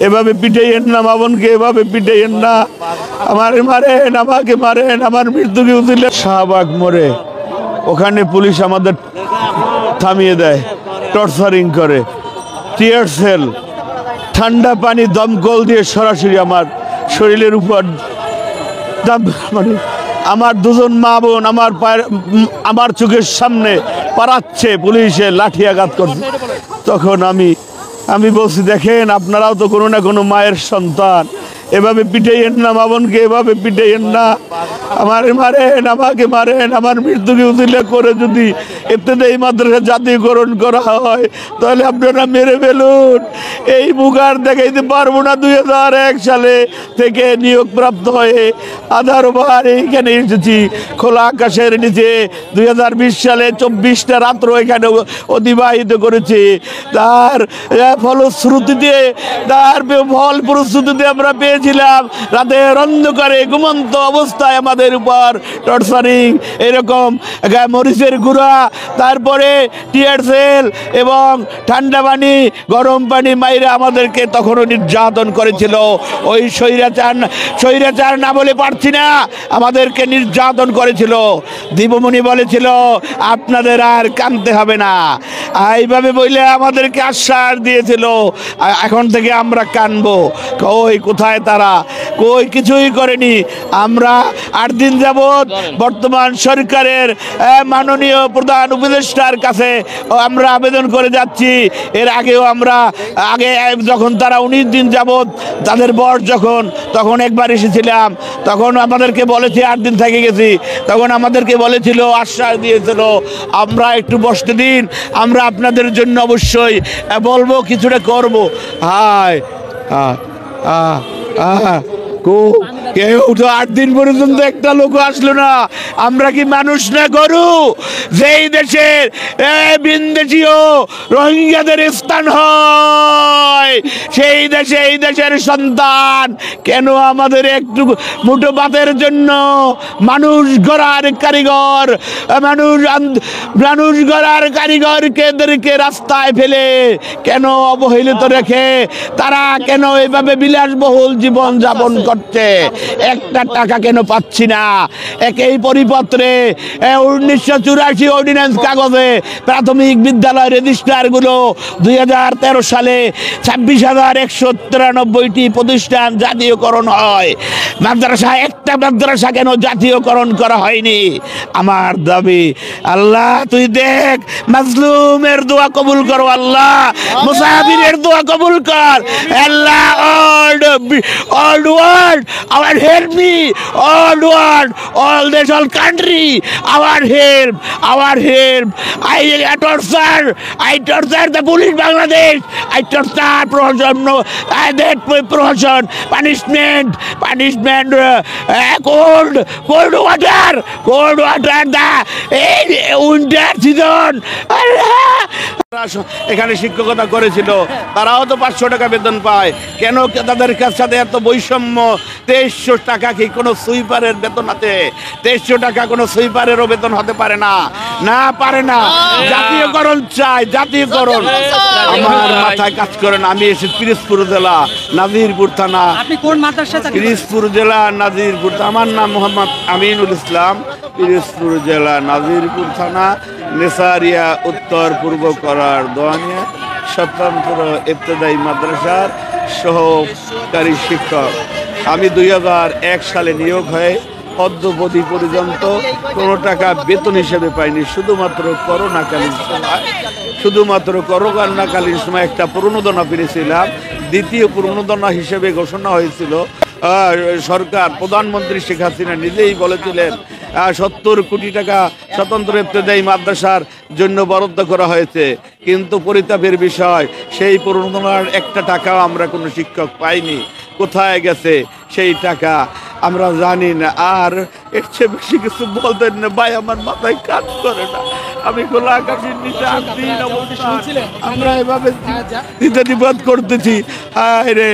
এভাবে পিটাইয়েন না, মা বোনকে এভাবে পিটাইয়েন না। আমার মারেন, আমাকে মারেন, আমার মৃত্যুকে উঠিলে শাহবাগ মোড়ে ওখানে পুলিশ আমাদের থামিয়ে দেয়, টর্চারিং করে, টিয়ার সেল, ঠান্ডা পানি দমকল দিয়ে সরাসরি আমার শরীরের উপর মানে আমার দুজন মা বোন আমার চোখের সামনে পারাচ্ছে, পুলিশে লাঠি আঘাত করছে। তখন আমি বলছি, দেখেন আপনারাও তো কোনো না কোনো মায়ের সন্তান, এভাবে পিটাইয়েন না, মা বোনকে এভাবে পিটাইয়েন না। আমার মারেন, আমাকে মারেন, আমার মৃত্যুকে উচিলা করে যদি ইবতেদায়ী মাদ্রাসা জাতীয়করণ করা হয় তাহলে আপনারা মেরে ফেলুন। এই মুখ আর দেখাইতে পারবো না। 2001 সালে থেকে নিয়োগপ্রাপ্ত হয়ে 18 বার এইখানে এসেছি খোলা আকাশের নিচে। 2020 সালে 24টা রাত্র এখানে অতিবাহিত করেছি। তার ফলশ্রুতিতে, তার ফল প্রস্তুতিতে আমরা পেয়েছিলাম রাতের অন্ধকারে ঘুমন্ত অবস্থায় আমাদের উপর টর্চারিং, এরকম মরিচের গুঁড়া, তারপরে টিয়ার সেল এবং ঠান্ডা পানি, গরম পানি মাইরে আমাদেরকে তখনও নির্যাতন করেছিল। ওই স্বৈরাচার না বলে পারছি না, আমাদেরকে নির্যাতন করেছিল। দীপমণি বলেছিল আপনাদের আর কাঁদতে হবে না, এইভাবে বলে আমাদেরকে আশ্বাস দিয়েছিল এখন থেকে আমরা কানবো। কই কোথায় তারা? কই কিছুই করেনি। আমরা 8 দিন যাবৎ বর্তমান সরকারের মাননীয় প্রধান উপদেষ্টার কাছে আমরা আবেদন করে যাচ্ছি। এর আগেও আগে যখন তারা 19 দিন যাবৎ তাদের বয়স তখন একবার এসেছিলাম, তখন আমাদেরকে বলেছে 8 দিন থেকে গেছি, তখন আমাদেরকে বলেছিল, আশ্বাস দিয়েছিল আমরা একটু বসতে দিন, আমরা আপনাদের জন্য অবশ্যই বলবো, কিছুটা করবো। হায় কেউ তো 8 দিন পর্যন্ত একটা লোক আসলো না। আমরা কি মানুষ না গরু? যেই দেশের বিদেশীয় রোহিঙ্গাদের স্থান হয় সেই দেশে এই দেশের সন্তান কেন আমাদের একটু মুঠো ভাতের জন্য মানুষ গড়ার কারিগরকে রাস্তায় ফেলে কেন অবহেলিত রেখে তারা কেন এইভাবে বিলাসবহুল জীবন যাপন করছে? একটা টাকা কেন পাচ্ছি না? একই পরিপত্রে 1984 অর্ডিন্যান্স কাগজে প্রাথমিক বিদ্যালয় রেজিস্ট্রারগুলো 2013 সালে 26,193টি প্রতিষ্ঠান জাতীয়করণ হয়। একটা মাদ্রাসা কেন জাতীয়করণ করা হয়নি? আমার দাবি, আল্লাহ তুই দেখ, মাজলুমের দোয়া কবুল করো আল্লাহ, মুসাফিরের দোয়া কবুল কর আল্লাহ। All world, our help me, all world, all this, all country, our help. I torture the police Bangladesh, I torture promotion, punishment, cold water, the winter season. এখানে শিক্ষকতা করেছিল, তারাও তো 500 টাকা বেতন পায়। কেন তাদের সাথে এত বৈষম্য? 2300 টাকা কি কোনো সুইপারের বেতন আছে? 2300 টাকা কোনো সুইপারেরও বেতন হতে পারে না, পারে না। জাতীয়করণ চাই, জাতীয়করণ। আমার মাথায় কাজ করে না। আমি এসে পিরোজপুর জেলা নাজিরপুর থানা। আপনি কোন মাদ্রাসা? পিরোজপুর জেলা নাজিরপুর। আমার নাম মোহাম্মদ আমিনুল ইসলাম, পিরোজপুর জেলা নাজিরপুর থানা, নেসারিয়া উত্তর পূর্ব করার দোয়ানিয়া স্বতন্ত্র ইবতেদায়ী মাদ্রাসার সহকারী শিক্ষক। আমি 2001 সালে নিয়োগ হয়ে অদ্যবধি পর্যন্ত কোনো টাকা বেতন হিসেবে পাইনি। শুধুমাত্র করোনাকালীন সময় একটা প্রণোদনা পেয়েছিলাম। দ্বিতীয় প্রণোদনা হিসেবে ঘোষণা হয়েছিল। সরকার, প্রধানমন্ত্রী শেখ হাসিনা নিজেই বলেছিলেন 70 কোটি টাকা স্বতন্ত্র ইবতেদায়ী মাদ্রাসার জন্য বরাদ্দ করা হয়েছে, কিন্তু পরিতাপের বিষয় সেই প্রণোদনার একটা টাকাও আমরা কোনো শিক্ষক পাইনি। কোথায় গেছে সেই টাকা আমরা জানি না। আর এর চেয়ে বেশি কিছু বলতেন না ভাই, আমার মাথায় কাজ করে না। আমি খোলা আকাশের নিচে 8 দিন অবস্থা আমরা এভাবে দিতে করতেছি। হায় রে।